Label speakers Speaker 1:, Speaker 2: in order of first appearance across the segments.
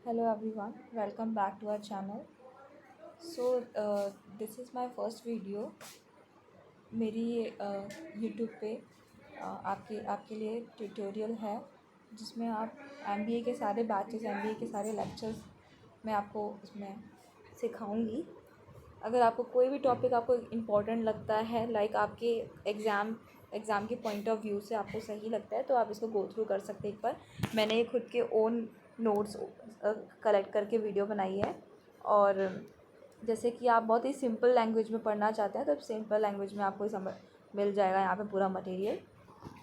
Speaker 1: Hello everyone, welcome back to our channel. This is my first video मेरी YouTube पे आपके लिए tutorial है जिसमें आप एमबीए के सारे बैचेस एमबीए के सारे लेक्चर्स मैं आपको इसमें सिखाऊंगी। अगर आपको कोई भी टॉपिक आपको इम्पोर्टेंट लगता है लाइक आपके एग्ज़ाम के पॉइंट ऑफ व्यू से आपको सही लगता है तो आप इसको गो थ्रू कर सकते हैं एक बार। मैंने ये खुद के ओन नोट्स कलेक्ट करके वीडियो बनाई है और जैसे कि आप बहुत ही सिंपल लैंग्वेज में पढ़ना चाहते हैं तो सिंपल लैंग्वेज में आपको समझ मिल जाएगा यहाँ पे पूरा मटेरियल।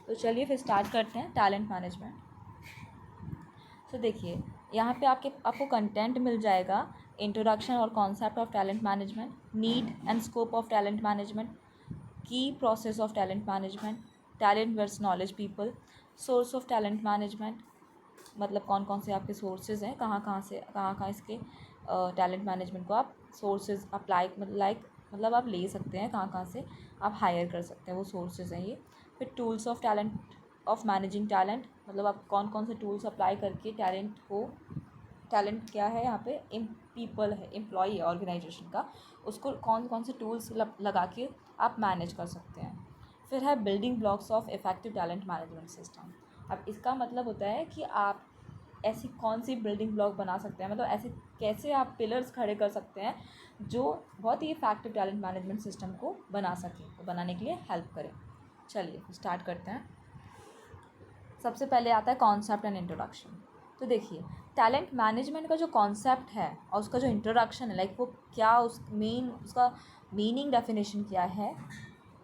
Speaker 1: तो चलिए फिर स्टार्ट करते हैं टैलेंट मैनेजमेंट। तो देखिए यहाँ पे आपको कंटेंट मिल जाएगा, इंट्रोडक्शन और concept of talent management, need and scope of talent management, की process of talent management, talent versus knowledge people, source of talent management, मतलब कौन कौन से आपके सोर्सेज हैं, कहाँ कहाँ इसके टैलेंट मैनेजमेंट को आप सोर्सेज अप्लाई मतलब आप ले सकते हैं, कहाँ से आप हायर कर सकते हैं, वो सोर्सेज हैं ये। फिर tools of talent of managing talent, मतलब आप कौन कौन से टूल्स अप्लाई करके टैलेंट क्या है यहाँ पे पीपल है, एम्प्लॉई है ऑर्गेनाइजेशन का, उसको कौन कौन से टूल्स लगा के आप मैनेज कर सकते हैं। फिर है building blocks of effective talent management system. अब इसका मतलब होता है कि आप ऐसी कौन सी बिल्डिंग ब्लॉक बना सकते हैं, मतलब ऐसे कैसे आप पिलर्स खड़े कर सकते हैं जो बहुत ही इफेक्टिव टैलेंट मैनेजमेंट सिस्टम को बना सकें, तो बनाने के लिए हेल्प करें। चलिए स्टार्ट करते हैं। सबसे पहले आता है कॉन्सेप्ट एंड इंट्रोडक्शन। तो देखिए टैलेंट मैनेजमेंट का जो कॉन्सेप्ट है और उसका जो इंट्रोडक्शन है, लाइक वो क्या उसका मीनिंग डेफिनेशन क्या है,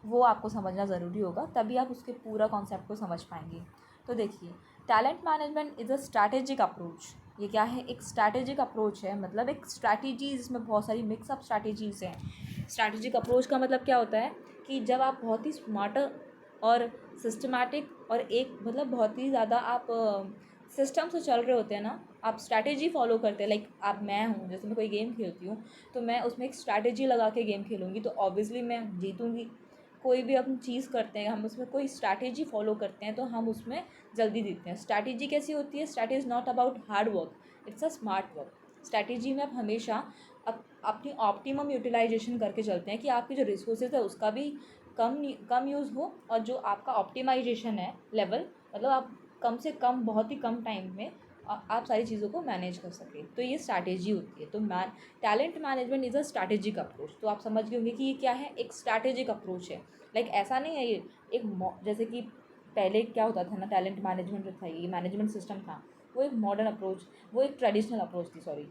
Speaker 1: वो आपको समझना ज़रूरी होगा, तभी आप उसके पूरा कॉन्सेप्ट को समझ पाएंगे। तो देखिए talent management is a strategic approach. ये क्या है? एक स्ट्रैटेजिक अप्रोच है, मतलब एक स्ट्रैटेजी जिसमें बहुत सारी मिक्सअप स्ट्रैटेजीज़ हैं। स्ट्रैटेजिक अप्रोच का मतलब क्या होता है कि जब आप बहुत ही स्मार्टर और सिस्टमैटिक और एक मतलब बहुत ही ज़्यादा आप सिस्टम से चल रहे होते हैं ना, आप स्ट्रैटेजी फॉलो करते हैं। लाइक आप मैं हूँ, जैसे मैं कोई गेम खेलती हूँ तो मैं उसमें एक स्ट्रैटेजी लगा के गेम खेलूँगी तो ऑब्वियसली मैं जीतूँगी। कोई भी हम चीज़ करते हैं, हम उसमें कोई स्ट्रैटेजी फॉलो करते हैं तो हम उसमें जल्दी जीतते हैं। स्ट्रैटेजी कैसी होती है? Strategy is not about hard work, it's a smart work. Strategy में आप हमेशा अपनी ऑप्टिमम यूटिलाइजेशन करके चलते हैं कि आपकी जो रिसोर्सेज है उसका भी कम यूज़ हो और जो आपका ऑप्टिमाइजेशन है लेवल, मतलब आप कम से कम बहुत ही कम टाइम में आप सारी चीज़ों को मैनेज कर सकें, तो ये स्ट्रैटेजी होती है। तो talent management is a strategic approach. तो आप समझ गए होंगे कि ये क्या है, एक स्ट्रैटेजिक अप्रोच है। लाइक ऐसा नहीं है ये जैसे कि पहले क्या होता था ना, टैलेंट मैनेजमेंट जो था, ये मैनेजमेंट सिस्टम था, वो एक मॉडर्न अप्रोच, वो एक ट्रेडिशनल अप्रोच थी, सॉरी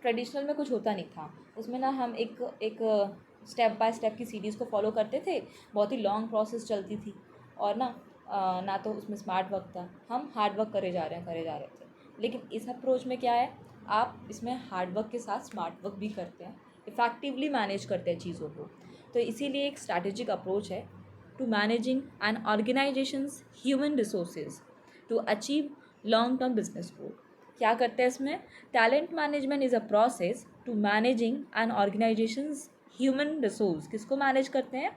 Speaker 1: ट्रेडिशनल में कुछ होता नहीं था उसमें ना। हम एक एक स्टेप बाय स्टेप की सीरीज़ को फॉलो करते थे, बहुत ही लॉन्ग प्रोसेस चलती थी और ना तो उसमें स्मार्ट वर्क था, हम हार्ड वर्क करे जा रहे थे। लेकिन इस अप्रोच में क्या है, आप इसमें हार्ड वर्क के साथ स्मार्ट वर्क भी करते हैं, इफ़ेक्टिवली मैनेज करते हैं चीज़ों को। तो इसीलिए एक स्ट्रैटेजिक अप्रोच है to managing an organizations human resources to achieve long term business growth. क्या करते हैं इसमें? Talent management is a process to managing an organizations human resource. किसको मैनेज करते हैं?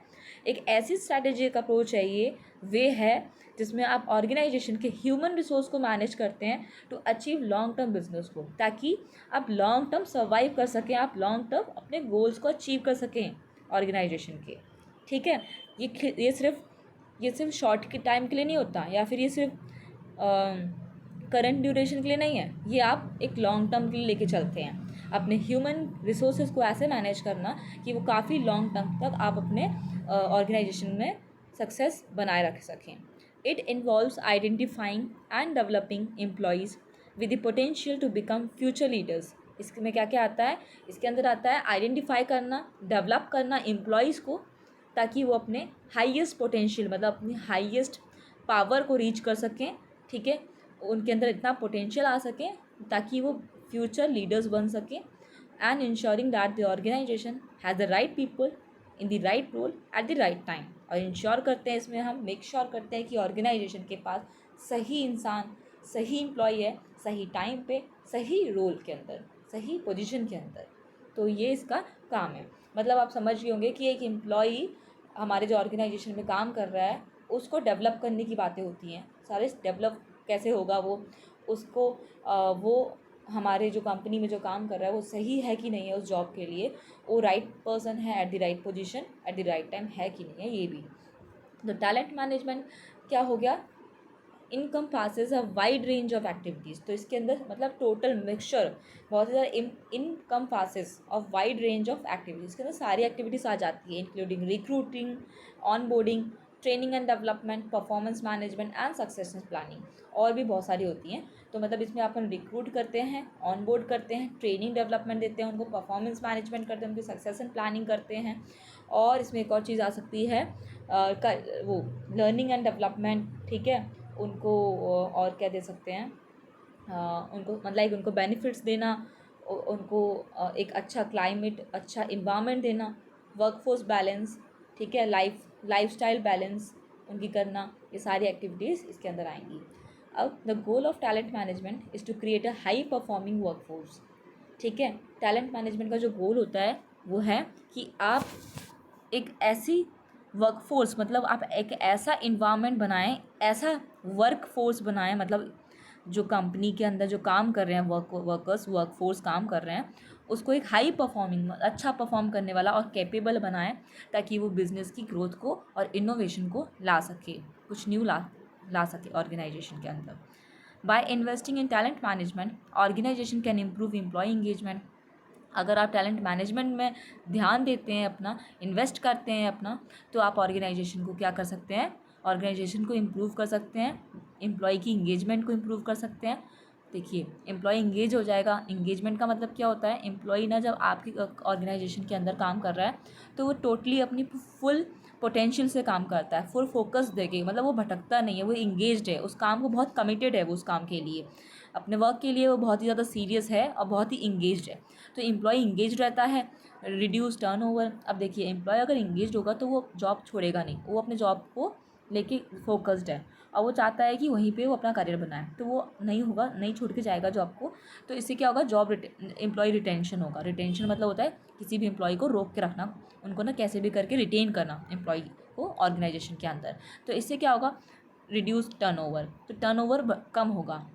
Speaker 1: एक ऐसी स्ट्रैटेजिक अप्रोच है ये, वे है जिसमें आप ऑर्गेनाइजेशन के ह्यूमन रिसोर्स को मैनेज करते हैं to achieve long term business को, ताकि आप लॉन्ग टर्म सर्वाइव कर सकें, आप लॉन्ग टर्म अपने गोल्स को अचीव कर सकें ऑर्गेनाइजेशन के। ठीक है, ये सिर्फ शॉर्ट के टाइम के लिए नहीं होता, या फिर ये सिर्फ करंट ड्यूरेशन के लिए नहीं है, ये आप एक लॉन्ग टर्म के लिए लेके चलते हैं। अपने ह्यूमन रिसोर्सेज को ऐसे मैनेज करना कि वो काफ़ी लॉन्ग टर्म तक आप अपने ऑर्गेनाइजेशन में सक्सेस बनाए रख सकें। It involves identifying and developing employees with the potential to become future leaders. इसमें क्या क्या आता है? इसके अंदर आता है आइडेंटिफाई करना, डेवलप करना एम्प्लॉयज़ को, ताकि वो अपने हाईएस्ट पोटेंशियल, मतलब अपनी हाईएस्ट पावर को रीच कर सकें। ठीक है, उनके अंदर इतना पोटेंशियल आ सके ताकि वो फ्यूचर लीडर्स बन सकें, and ensuring that the organization has the right people in the right role at the right time. और इंश्योर करते हैं, इसमें हम मेक श्योर करते हैं कि ऑर्गेनाइजेशन के पास सही इंसान, सही एम्प्लॉय है, सही टाइम पे, सही रोल के अंदर, सही पोजीशन के अंदर। तो ये इसका काम है। मतलब आप समझ गए होंगे कि एक एम्प्लॉई हमारे जो ऑर्गेनाइजेशन में काम कर रहा है उसको डेवलप करने की बातें होती हैं। सारे डेवलप कैसे होगा वो उसको वो हमारे जो कंपनी में जो काम कर रहा है वो सही है कि नहीं है उस जॉब के लिए, वो राइट पर्सन है eight the right position eight the right time है कि नहीं है, ये भी। तो टैलेंट मैनेजमेंट क्या हो गया, encompasses a wide range of activities. तो इसके अंदर मतलब टोटल मिक्सचर बहुत ज़्यादा encompasses of wide range of activities के अंदर सारी एक्टिविटीज़ आ जाती है, including recruiting, onboarding, training and development, performance management and succession planning, और भी बहुत सारी होती हैं। तो मतलब इसमें अपन रिक्रूट करते हैं, ऑन बोर्ड करते हैं, ट्रेनिंग डेवलपमेंट देते हैं उनको, परफॉर्मेंस मैनेजमेंट करते हैं, उनकी सक्सेशन प्लानिंग करते हैं। और इसमें एक और चीज़ आ सकती है वो लर्निंग एंड डेवलपमेंट, ठीक है, उनको और क्या दे सकते हैं, उनको मतलब उनको बेनिफिट्स देना, उनको एक अच्छा क्लाइमेट, अच्छा इन्वायरमेंट देना, वर्कफोर्स बैलेंस, ठीक है, लाइफस्टाइल बैलेंस उनकी करना, ये सारी एक्टिविटीज़ इसके अंदर आएंगी। अब the goal of talent management is to create a high performing workforce, ठीक है। टैलेंट मैनेजमेंट का जो गोल होता है वो है कि आप एक ऐसी वर्कफोर्स, मतलब आप एक ऐसा इन्वायरमेंट बनाएं, ऐसा वर्कफोर्स बनाएं, मतलब जो कंपनी के अंदर जो काम कर रहे हैं वर्कफोर्स काम कर रहे हैं, उसको एक हाई परफॉर्मिंग, अच्छा परफॉर्म करने वाला और कैपेबल बनाएं, ताकि वो बिज़नेस की ग्रोथ को और इनोवेशन को ला सके, कुछ न्यू ला सके ऑर्गेनाइजेशन के अंदर। By investing in talent management, organization can improve employee engagement. अगर आप टैलेंट मैनेजमेंट में ध्यान देते हैं, अपना इन्वेस्ट करते हैं अपना, तो आप ऑर्गेनाइजेशन को क्या कर सकते हैं, ऑर्गेनाइजेशन को इम्प्रूव कर सकते हैं, एम्प्लॉय की इंगेजमेंट को इम्प्रूव कर सकते हैं। देखिए, एम्प्लॉय इंगेज हो जाएगा, इंगेजमेंट का मतलब क्या होता है, एम्प्लॉय ना जब आपकी ऑर्गेनाइजेशन के अंदर काम कर रहा है तो वो टोटली अपनी फुल पोटेंशियल से काम करता है, फुल फोकस देके, मतलब वो भटकता नहीं है, वो इंगेज्ड है उस काम को, बहुत कमिटेड है वो उस काम के लिए, अपने वर्क के लिए वो बहुत ही ज़्यादा सीरियस है और बहुत ही इंगेज्ड है। तो एम्प्लॉय इंगेज रहता है, रिड्यूस टर्नओवर। अब देखिए, एम्प्लॉय अगर इंगेज होगा तो वो जॉब छोड़ेगा नहीं, वो अपने जॉब को लेके फोकस्ड है और वो चाहता है कि वहीं पे वो अपना करियर बनाए, तो वो नहीं होगा, नहीं छोड़ के जाएगा जॉब को। तो इससे क्या होगा, एम्प्लॉय रिटेंशन होगा। रिटेंशन मतलब होता है किसी भी एम्प्लॉय को रोक के रखना, उनको ना कैसे भी करके रिटेन करना एम्प्लॉय को ऑर्गेनाइजेशन के अंदर। तो इससे क्या होगा, रिड्यूस टर्नओवर, तो टर्नओवर कम होगा।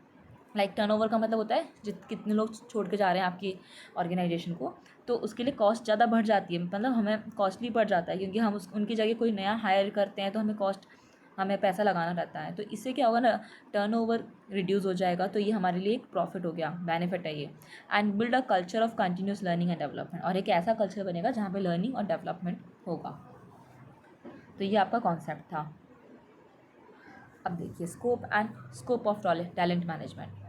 Speaker 1: टर्नओवर का मतलब होता है कितने लोग छोड़ के जा रहे हैं आपकी ऑर्गेनाइजेशन को, तो उसके लिए कॉस्ट ज़्यादा बढ़ जाती है, मतलब हमें कॉस्टली पड़ जाता है, क्योंकि हम उनकी जगह कोई नया हायर करते हैं तो हमें पैसा लगाना रहता है। तो इससे क्या होगा ना, टर्नओवर रिड्यूस हो जाएगा, तो ये हमारे लिए एक प्रॉफिट हो गया, बेनिफिट है ये। And build a culture of continuous learning and development, और एक ऐसा कल्चर बनेगा जहाँ पे लर्निंग और डेवलपमेंट होगा। तो ये आपका कॉन्सेप्ट था। अब देखिए, scope of talent management.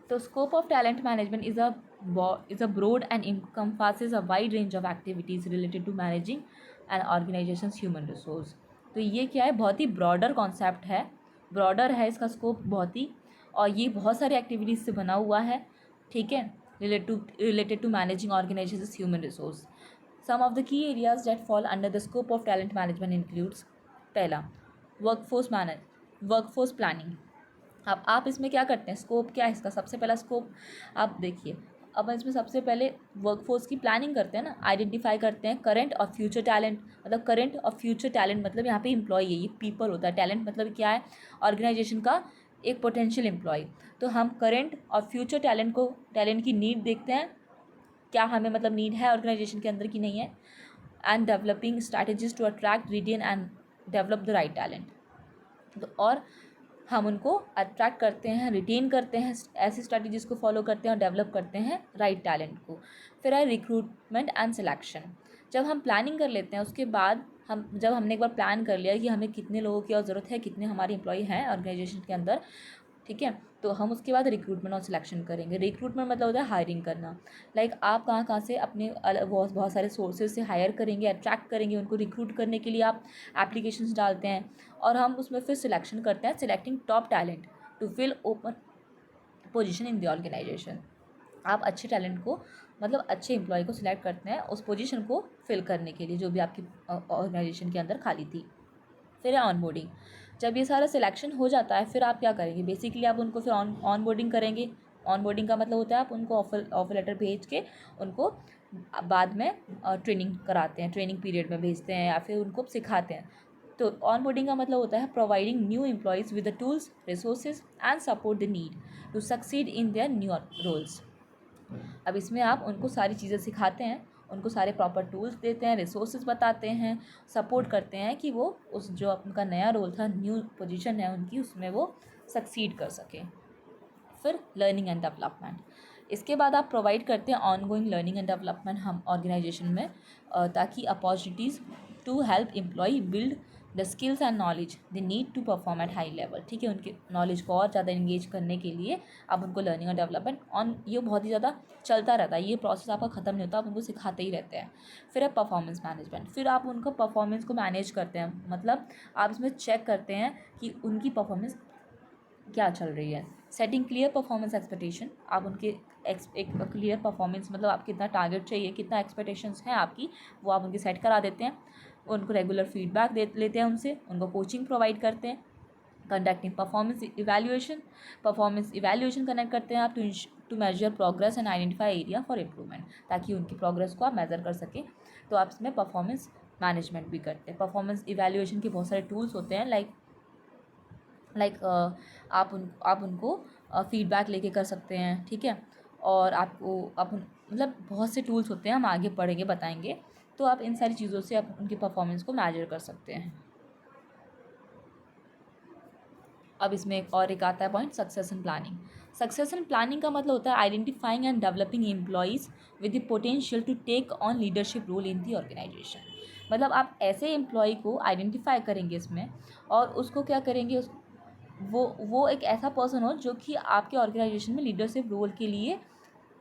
Speaker 1: So scope of talent management is a broad and encompasses a wide range of activities related to managing an organization's human resource. तो ये क्या है, बहुत ही ब्रॉडर कॉन्सेप्ट है, ब्रॉडर है इसका स्कोप बहुत ही, और ये बहुत सारी एक्टिविटीज़ से बना हुआ है, ठीक है, related to managing organization's human resource. Some of the key areas that fall under the scope of talent management includes, पहला, वर्कफोर्स प्लानिंग। अब आप इसमें क्या करते हैं, स्कोप क्या है इसका, सबसे पहला स्कोप आप देखिए, अब इसमें सबसे पहले वर्कफोर्स की प्लानिंग करते हैं ना, आइडेंटिफाई करते हैं करंट और फ्यूचर टैलेंट, मतलब करंट और फ्यूचर टैलेंट मतलब यहाँ पे एम्प्लॉय है, ये पीपल होता है, टैलेंट मतलब क्या है, ऑर्गेनाइजेशन का एक पोटेंशियल एम्प्लॉय। तो हम करंट और फ्यूचर टैलेंट की नीड देखते हैं, क्या हमें मतलब नीड है ऑर्गेनाइजेशन के अंदर की नहीं है, and developing strategies to attract, retain and develop the right talent. तो और हम उनको अट्रैक्ट करते हैं, रिटेन करते हैं, ऐसी स्ट्रैटेजीज़ को फॉलो करते हैं और डेवलप करते हैं राइट टैलेंट को। फिर है रिक्रूटमेंट एंड सिलेक्शन। जब हम प्लानिंग कर लेते हैं, उसके बाद जब हमने एक बार प्लान कर लिया कि हमें कितने लोगों की और ज़रूरत है, कितने हमारे एम्प्लॉय हैं ऑर्गेनाइजेशन के अंदर, ठीक है, तो हम उसके बाद रिक्रूटमेंट और सिलेक्शन करेंगे। रिक्रूटमेंट मतलब होता है हायरिंग करना, आप कहाँ कहाँ से अपने बहुत बहुत सारे सोर्सेज से हायर करेंगे, अट्रैक्ट करेंगे उनको, रिक्रूट करने के लिए आप एप्लीकेशंस डालते हैं, और हम उसमें फिर सिलेक्शन करते हैं, selecting top talent to fill open position in the organization. आप अच्छे टैलेंट को, मतलब अच्छे एम्प्लॉय को सिलेक्ट करते हैं उस पोजीशन को फिल करने के लिए जो भी आपकी ऑर्गेनाइजेशन के अंदर खाली थी। फिर है ऑनबोर्डिंग। जब ये सारा सिलेक्शन हो जाता है, फिर आप क्या करेंगे, बेसिकली आप उनको फिर ऑनबोर्डिंग करेंगे। ऑनबोर्डिंग का मतलब होता है आप उनको ऑफर लेटर भेज के उनको बाद में ट्रेनिंग कराते हैं, ट्रेनिंग पीरियड में भेजते हैं या फिर उनको सिखाते हैं।
Speaker 2: तो ऑनबोर्डिंग का मतलब होता है providing new employees with the tools, resources and support the need to succeed in their new roles. अब इसमें आप उनको सारी चीज़ें सिखाते हैं, उनको सारे प्रॉपर टूल्स देते हैं, रिसोर्सेज बताते हैं, सपोर्ट करते हैं कि वो उस जो उनका नया रोल था, न्यू पोजीशन है उनकी, उसमें वो सक्सीड कर सकें। फिर लर्निंग एंड डेवलपमेंट, इसके बाद आप प्रोवाइड करते हैं ऑनगोइंग लर्निंग एंड डेवलपमेंट हम ऑर्गेनाइजेशन में, ताकि opportunities to help employee build the skills and knowledge they need to perform at high level. ठीक है, उनके नॉलेज को और ज़्यादा इंगेज करने के लिए आप उनको लर्निंग और डेवलपमेंट ये बहुत ही ज़्यादा चलता रहता है, ये प्रोसेस आपका ख़त्म नहीं होता, आप उनको सिखाते ही रहते हैं। फिर है परफॉर्मेंस मैनेजमेंट, फिर आप उनको परफॉर्मेंस को मैनेज करते हैं, मतलब आप इसमें चेक करते हैं कि उनकी परफॉर्मेंस क्या चल रही है। सेटिंग क्लियर परफॉर्मेंस एक्सपेक्टेशन, आप उनके एक क्लियर परफॉर्मेंस मतलब आप कितना टारगेट चाहिए, कितना एक्सपेक्टेशंस हैं आपकी, वो आप उनकी सेट करा देते हैं। उनको रेगुलर फीडबैक दे लेते हैं उनसे, उनको कोचिंग प्रोवाइड करते हैं। कंडक्टिंग परफॉर्मेंस इवैल्यूएशन कनेक्ट करते हैं आप to measure progress and identify area for improvement, ताकि उनकी प्रोग्रेस को आप मेजर कर सकें। तो आप इसमें परफॉर्मेंस मैनेजमेंट भी करते हैं। परफॉर्मेंस इवैल्यूएशन के बहुत सारे टूल्स होते हैं, लाइक आप उनको फीडबैक लेके कर सकते हैं। ठीक है, और मतलब बहुत से टूल्स होते हैं, हम आगे पढ़ेंगे बताएंगे। तो आप इन सारी चीज़ों से आप उनकी परफॉर्मेंस को मेजर कर सकते हैं। अब इसमें एक आता है point, succession planning. Succession planning का मतलब होता है identifying and developing employees with the potential to take on leadership role in the organization. मतलब आप ऐसे एम्प्लॉय को आइडेंटिफाई करेंगे इसमें, और उसको क्या करेंगे, वो एक ऐसा पर्सन हो जो कि आपके ऑर्गेनाइजेशन में लीडरशिप रोल के लिए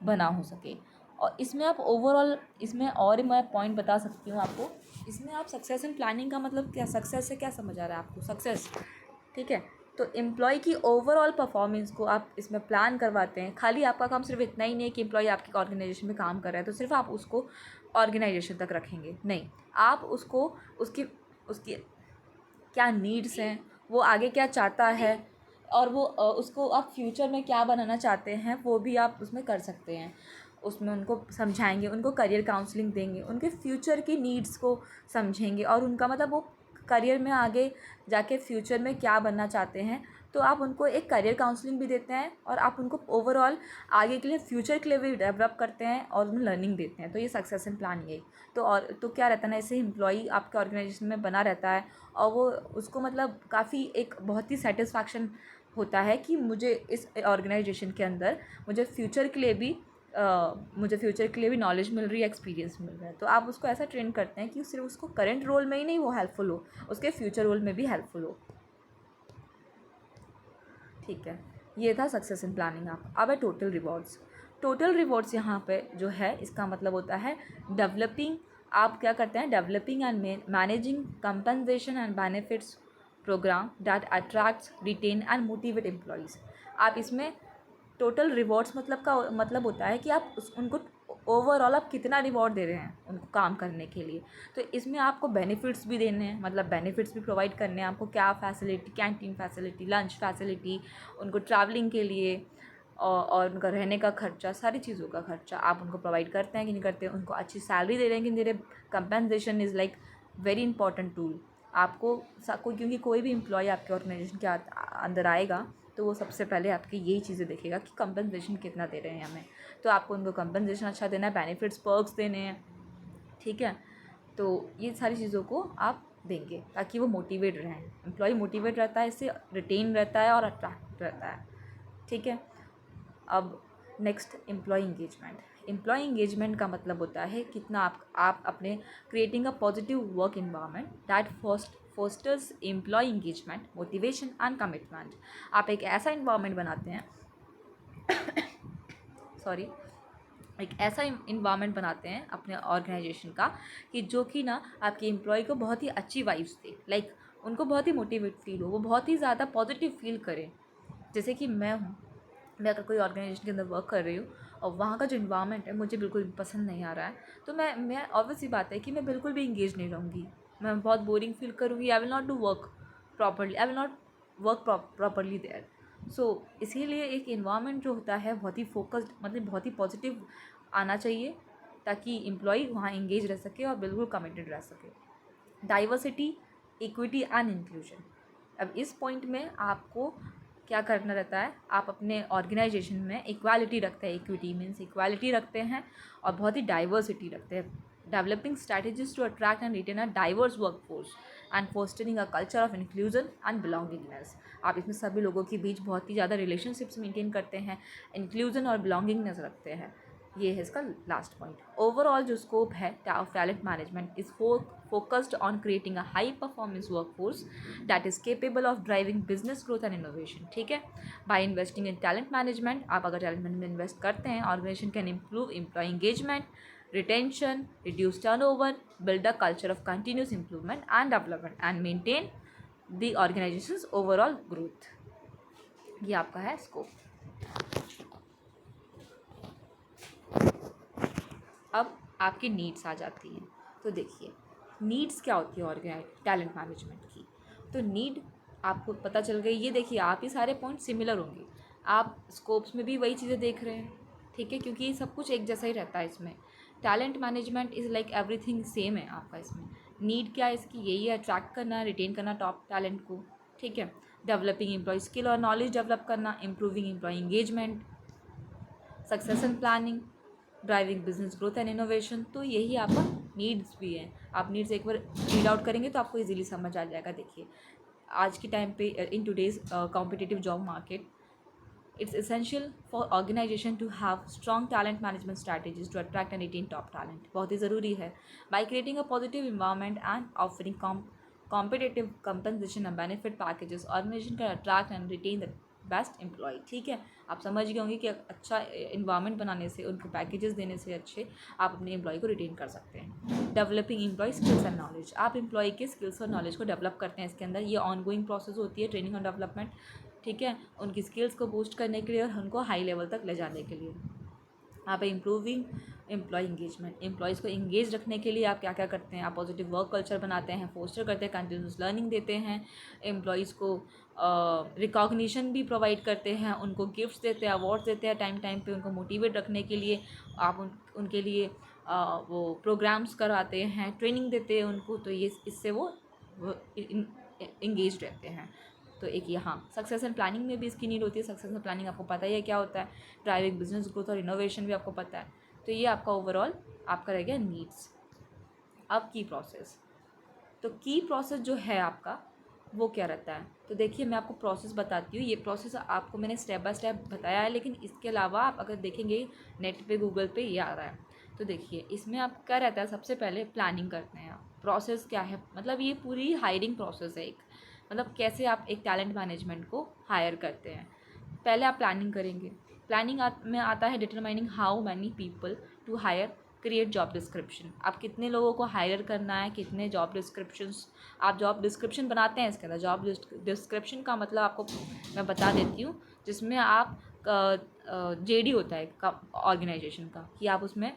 Speaker 2: बना हो सके। और इसमें आप ओवरऑल, इसमें और मैं पॉइंट बता सकती हूँ आपको। इसमें आप सक्सेशन प्लानिंग का मतलब क्या, सक्सेस से क्या समझ आ रहा है आपको, सक्सेस। ठीक है, तो एम्प्लॉय की ओवरऑल परफॉर्मेंस को आप इसमें प्लान करवाते हैं। खाली आपका काम सिर्फ इतना ही नहीं है कि एम्प्लॉय आपके ऑर्गेनाइजेशन में काम कर रहा है तो सिर्फ आप उसको ऑर्गेनाइजेशन तक रखेंगे, नहीं, आप उसको उसकी उसकी क्या नीड्स हैं, वो आगे क्या चाहता है, और वो उसको आप फ्यूचर में क्या बनाना चाहते हैं, वो भी आप उसमें कर सकते हैं। उसमें उनको समझाएंगे, उनको करियर काउंसलिंग देंगे, उनके फ्यूचर की नीड्स को समझेंगे, और उनका मतलब वो करियर में आगे जाके फ्यूचर में क्या बनना चाहते हैं, तो आप उनको एक करियर काउंसलिंग भी देते हैं, और आप उनको ओवरऑल आगे के लिए फ्यूचर के लिए भी डेवलप करते हैं और उन्हें लर्निंग देते हैं। तो ये सक्सेशन प्लानिंग है। तो क्या रहता है ना, ऐसे एम्प्लॉई आपके ऑर्गेनाइजेशन में बना रहता है, और वो उसको मतलब काफ़ी एक बहुत ही सेटिस्फैक्शन होता है कि मुझे इस ऑर्गेनाइजेशन के अंदर मुझे फ्यूचर के लिए भी नॉलेज मिल रही है, एक्सपीरियंस मिल रहा है। तो आप उसको ऐसा ट्रेन करते हैं कि सिर्फ उसको करंट रोल में ही नहीं वो हेल्पफुल हो, उसके फ्यूचर रोल में भी हेल्पफुल हो। ठीक है, ये था सक्सेशन प्लानिंग। आप अब है टोटल रिवॉर्ड्स। टोटल रिवॉर्ड्स यहाँ पे जो है, इसका मतलब होता है डेवलपिंग। आप क्या करते हैं, developing and managing compensation and benefits program that attracts, retain and motivate employees. आप इसमें टोटल रिवॉर्ड्स मतलब होता है कि आप उनको ओवरऑल आप कितना रिवॉर्ड दे रहे हैं उनको काम करने के लिए। तो इसमें आपको बेनिफिट्स भी देने हैं, मतलब बेनिफिट्स भी प्रोवाइड करने हैं आपको, क्या facility, canteen facility, lunch facility, उनको ट्रैवलिंग के लिए, और उनका रहने का खर्चा, सारी चीज़ों का खर्चा आप उनको प्रोवाइड करते हैं कि नहीं करते हैं। उनको अच्छी सैलरी दे रहे हैं कि नहीं दे रहे। Compensation is like very important tool आपको, क्योंकि कोई भी एम्प्लॉय आपके ऑर्गेनाइजेशन के अंदर आएगा तो वो सबसे पहले आपकी यही चीज़ें देखेगा कि कंपनसेशन कितना दे रहे हैं हमें। तो आपको उनको कंपनसेशन अच्छा देना है, बेनिफिट्स, पर्क्स देने हैं। ठीक है, तो ये सारी चीज़ों को आप देंगे ताकि वो मोटिवेट रहें। एम्प्लॉय मोटिवेट रहता है, इससे रिटेन रहता है और अट्रैक्ट रहता है। ठीक है, अब next employee engagement. Employee engagement का मतलब होता है कितना आप अपने creating a positive work environment that fosters employee engagement, motivation and commitment. आप एक ऐसा इन्वायरमेंट बनाते हैं सॉरी एक ऐसा इन्वायरमेंट बनाते हैं अपने ऑर्गेनाइजेशन का कि जो कि ना आपके एम्प्लॉय को बहुत ही अच्छी वाइब्स दे, लाइक उनको बहुत ही मोटिवेट फील हो, वो बहुत ही ज़्यादा पॉजिटिव फील करें। जैसे कि मैं हूँ, मैं अगर कोई ऑर्गेनाइजेशन के अंदर वर्क कर रही हूँ और वहाँ का जो इन्वायरमेंट है मुझे बिल्कुल भी पसंद नहीं आ रहा है, तो मैं ऑब्वियस सी बात है कि मैं बिल्कुल भी इंगेज नहीं रहूँगी, मैं बहुत बोरिंग फील करूँगी। I will not do work properly, I will not work properly there. So इसीलिए एक इन्वायरमेंट जो होता है बहुत ही फोकस्ड, मतलब बहुत ही पॉजिटिव आना चाहिए ताकि एम्प्लॉय वहाँ इंगेज रह सके और बिल्कुल कमिटेड रह सके। Diversity equity and inclusion. अब इस पॉइंट में आपको क्या करना रहता है, आप अपने ऑर्गेनाइजेशन में इक्वालिटी रखते हैं, इक्विटी मीन्स इक्वालिटी रखते हैं और बहुत ही डाइवर्सिटी रखते हैं। Developing strategies to attract and retain a diverse workforce and fostering a culture of inclusion and belongingness. आप इसमें सभी लोगों के बीच बहुत ही ज़्यादा रिलेशनशिप्स मेंटेन करते हैं, इंक्लूजन और बिलोंगिंगनेस रखते हैं। ये है इसका लास्ट पॉइंट। ओवरऑल जो स्कोप है of talent management is focused on creating a high performance workforce that is capable of driving business growth and innovation। ठीक है, by investing in talent management, आप अगर talent management में invest करते हैं, organization can improve employee engagement, retention, reduce turnover, build a culture of continuous improvement and development and maintain the organization's overall growth। ये आपका है स्कोप। अब आपकी नीड्स आ जाती हैं। तो देखिए नीड्स क्या होती है ऑर्गेनाइज टैलेंट मैनेजमेंट की। तो नीड आपको पता चल गई। ये देखिए आप ही सारे पॉइंट सिमिलर होंगे, आप स्कोप्स में भी वही चीज़ें देख रहे हैं, ठीक है, क्योंकि ये सब कुछ एक जैसा ही रहता है इसमें। Talent management is like everything same है आपका इसमें। नीड क्या है इसकी, यही है अट्रैक्ट करना, रिटेन करना टॉप टैलेंट को, ठीक है, डेवलपिंग एम्प्लॉय स्किल और नॉलेज डेवलप करना, improving employee engagement, succession planning, driving business growth and innovation. तो यही आपका नीड्स भी है। आप नीड्स एक बार रीड आउट करेंगे तो आपको इजीली समझ आ जाएगा। देखिए आज के टाइम पे in today's competitive job market, it's essential for organization to have strong talent management strategies to attract and retain top talent। बहुत ही ज़रूरी है। by creating a positive environment and offering competitive compensation and benefit packages, organization can attract and retain the best employee. ठीक है, आप समझ गए होंगे कि अच्छा इन्वायरमेंट बनाने से, उनको पैकेजेस देने से अच्छे आप अपने एम्प्लॉय को रिटेन कर सकते हैं। Developing employee skills and knowledge, आप एम्प्लॉय के स्किल्स और नॉलेज को डेवलप करते हैं इसके अंदर। ये ऑनगोइंग प्रोसेस होती है, ट्रेनिंग और डेवलपमेंट, ठीक है, उनकी स्किल्स को बूस्ट करने के लिए और उनको हाई लेवल तक ले जाने के लिए। आप इम्प्रूविंग एम्प्लॉय इंगेजमेंट, एम्प्लॉयज़ को इंगेज रखने के लिए आप क्या क्या करते हैं, आप पॉजिटिव वर्क कल्चर बनाते हैं, फोस्टर करते हैं, कंटिन्यूस लर्निंग देते हैं, एम्प्लॉयज़ को रिकॉग्निशन भी प्रोवाइड करते हैं, उनको गिफ्ट्स देते हैं, अवार्ड्स देते हैं टाइम टाइम पे उनको मोटिवेट रखने के लिए। आप उनके लिए वो प्रोग्राम्स कराते हैं, ट्रेनिंग देते हैं उनको, तो ये इससे वो इंगेज रहते हैं। तो एक यहाँ सक्सेशन प्लानिंग में भी इसकी नीड होती है। सक्सेशन प्लानिंग आपको पता ही है क्या होता है, ड्राइविंग बिजनेस ग्रोथ और इनोवेशन भी आपको पता है। तो ये आपका ओवरऑल आपका रह गया नीड्स। अब की प्रोसेस, तो की प्रोसेस जो है आपका वो क्या रहता है। तो देखिए मैं आपको प्रोसेस बताती हूँ। ये प्रोसेस आपको मैंने स्टेप बाय स्टेप बताया है, लेकिन इसके अलावा आप अगर देखेंगे नेट पे गूगल पे ये आ रहा है। तो देखिए इसमें आप क्या रहता है, सबसे पहले प्लानिंग करते हैं आप। प्रोसेस क्या है, मतलब ये पूरी हायरिंग प्रोसेस है एक, मतलब कैसे आप एक टैलेंट मैनेजमेंट को हायर करते हैं। पहले आप प्लानिंग करेंगे। प्लानिंग में आता है determining how many people to hire, create job description, आप कितने लोगों को हायर करना है, कितने जॉब डिस्क्रिप्शंस आप जॉब डिस्क्रिप्शन बनाते हैं। इसके अंदर जॉब डिस्क्रिप्शन का मतलब आपको मैं बता देती हूँ, जिसमें आप जेडी होता है ऑर्गेनाइजेशन का, कि आप उसमें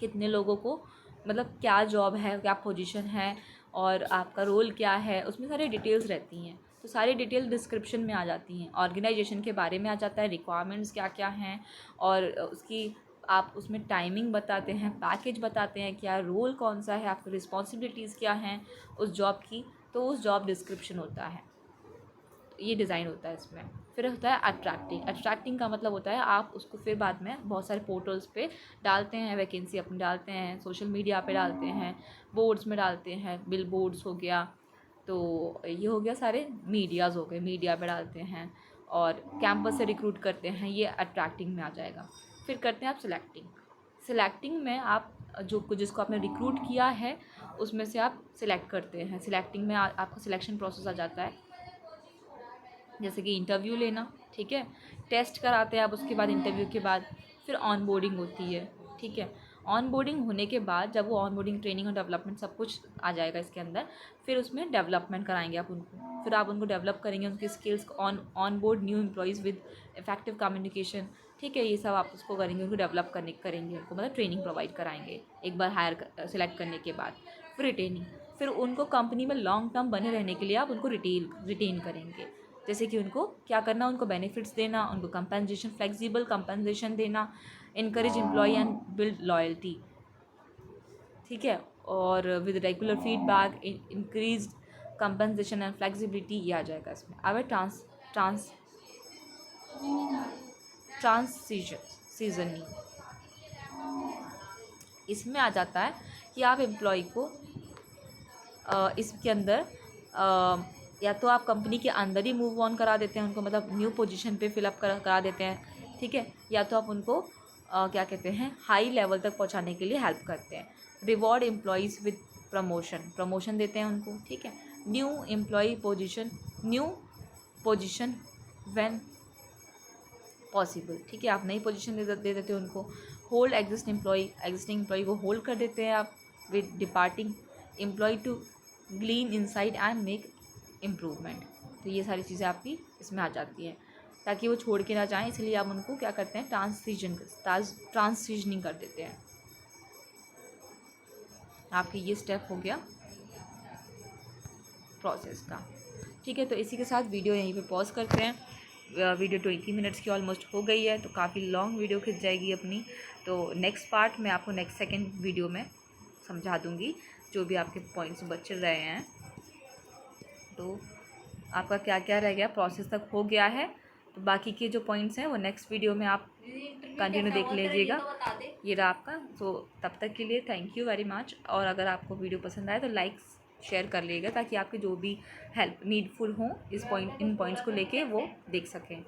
Speaker 2: कितने लोगों को, मतलब क्या जॉब है, क्या पोजीशन है और आपका रोल क्या है, उसमें सारी डिटेल्स रहती हैं। तो सारी डिटेल डिस्क्रिप्शन में आ जाती हैं, ऑर्गेनाइजेशन के बारे में आ जाता है, रिक्वायरमेंट्स क्या क्या हैं और उसकी आप उसमें टाइमिंग बताते हैं, पैकेज बताते हैं, क्या रोल कौन सा है, आपकी रिस्पॉन्सिबिलिटीज़ क्या हैं उस जॉब की, तो उस जॉब डिस्क्रिप्शन होता है। ये डिज़ाइन होता है इसमें। फिर होता है अट्रैक्टिंग। अट्रैक्टिंग का मतलब होता है आप उसको फिर बाद में बहुत सारे पोर्टल्स पे डालते हैं, वैकेंसी अपनी डालते हैं, सोशल मीडिया पे डालते हैं, बोर्ड्स में डालते हैं, बिल बोर्ड्स हो गया, तो ये हो गया सारे मीडियाज़ हो गए, मीडिया पे डालते हैं और कैंपस से रिक्रूट करते हैं, ये अट्रैक्टिंग में आ जाएगा। फिर करते हैं आप सिलेक्टिंग। सिलेक्टिंग में आप जिसको आपने रिक्रूट किया है उसमें से आप सिलेक्ट करते हैं। सिलेक्टिंग में आपका सिलेक्शन प्रोसेस आ जाता है, जैसे कि इंटरव्यू लेना, ठीक है, टेस्ट कराते हैं आप, उसके बाद इंटरव्यू के बाद फिर ऑन बोर्डिंग होती है, ठीक है। ऑन बोर्डिंग होने के बाद जब वो ऑन बोर्डिंग ट्रेनिंग और डेवलपमेंट सब कुछ आ जाएगा इसके अंदर, फिर उसमें डेवलपमेंट कराएंगे आप उनको, फिर आप उनको डेवलप करेंगे, उनकी skills on board new employees with effective communication, ठीक है, ये सब आप उसको करेंगे, उनको डेवलप करेंगे, उनको मतलब ट्रेनिंग प्रोवाइड कराएंगे एक बार हायर सेलेक्ट करने के बाद। फिर रिटेनिंग, फिर उनको कंपनी में लॉन्ग टर्म बने रहने के लिए आप उनको रिटेन करेंगे, जैसे कि उनको क्या करना, उनको बेनिफिट्स देना, उनको कंपनसेशन, फ्लेक्सिबल कंपनसेशन देना, encourage employee and build loyalty, ठीक है, और with regular feedback, increase compensation and flexibility, ये आ जाएगा इसमें। अब ट्रांसीजनिंग, इसमें आ जाता है कि आप एम्प्लॉय को इसके अंदर या तो आप कंपनी के अंदर ही मूव ऑन करा देते हैं उनको, मतलब न्यू पोजीशन पे फिलअप करा देते हैं, ठीक है, या तो आप उनको क्या कहते हैं हाई लेवल तक पहुंचाने के लिए हेल्प करते हैं। रिवॉर्ड एम्प्लॉयज़ विद प्रमोशन देते हैं उनको, ठीक है। न्यू पोजीशन व्हेन पॉसिबल, ठीक है, आप नई पोजीशन दे देते हो उनको। होल्ड एग्जिस्टिंग एम्प्लॉय को होल्ड कर देते हैं आप with departing employee to glean inside and make improvement. तो ये सारी चीज़ें आपकी इसमें आ जाती हैं ताकि वो छोड़ के ना जाएं, इसलिए आप उनको क्या करते हैं ट्रांसीजनिंग कर देते हैं। आपके ये स्टेप हो गया प्रोसेस का, ठीक है। तो इसी के साथ वीडियो यहीं पे पॉज करते हैं। वीडियो 20 मिनट्स की ऑलमोस्ट हो गई है, तो काफ़ी लॉन्ग वीडियो खिंच जाएगी अपनी। तो नेक्स्ट पार्ट मैं आपको नेक्स्ट सेकंड वीडियो में समझा दूँगी जो भी आपके पॉइंट्स बच रहे हैं। तो आपका क्या क्या रह गया, प्रोसेस तक हो गया है, तो बाकी के जो पॉइंट्स हैं वो नेक्स्ट वीडियो में आप कंटिन्यू देख लीजिएगा। ये रहा आपका। तो तब तक के लिए थैंक यू वेरी मच। और अगर आपको वीडियो पसंद आए तो लाइक शेयर कर लीजिएगा ताकि आपके जो भी हेल्प नीडफुल हों इन पॉइंट्स को लेके वो देख सकें।